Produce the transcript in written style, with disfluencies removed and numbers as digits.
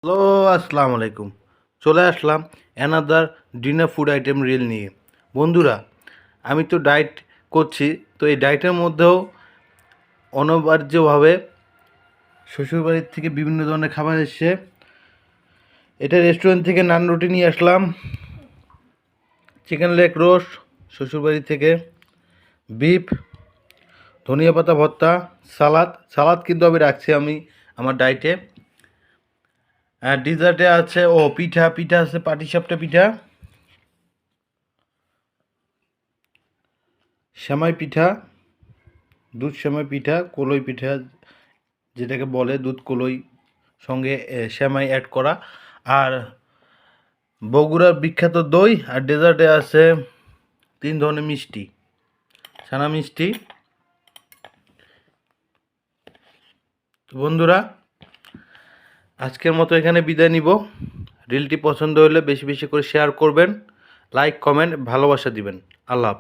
Hello, আসসালামু আলাইকুম। চলে আসলাম another dinner food item reel নিয়ে। বন্ধুরা, আমি তো ডায়েট করছি, তো এই ডায়েটের মধ্যেও অনিবার্যভাবে শ্বশুরবাড়ির থেকে বিভিন্ন ধরনের খাবার এসছে। এটা রেস্টুরেন্ট থেকে নান রুটি নিয়ে আসলাম, চিকেন লেগ রোস্ট শ্বশুরবাড়ি থেকে, বিফ, ধনিয়া পাতা ভর্তা, সালাদ কিন্তু আমি রাখছি আমি আমার ডায়েটে। আর ডিজার্টে আছে পিঠা আছে, পাটিসাপটা পিঠা, সেমাই পিঠা, দুধ সেমাই পিঠা, কলই পিঠা যেটাকে বলে, দুধ কলই সঙ্গে সেমাই অ্যাড করা, আর বগুড়ার বিখ্যাত দই। আর ডেজার্টে আছে 3 ধরনের মিষ্টি, ছানা মিষ্টি। তো বন্ধুরা, আজকের মতো এখানে বিদায় নিব। রিলটি পছন্দ হলে বেশি বেশি করে শেয়ার করবেন, লাইক কমেন্ট ভালোবাসা দিবেন। আল্লাহ হাফেজ।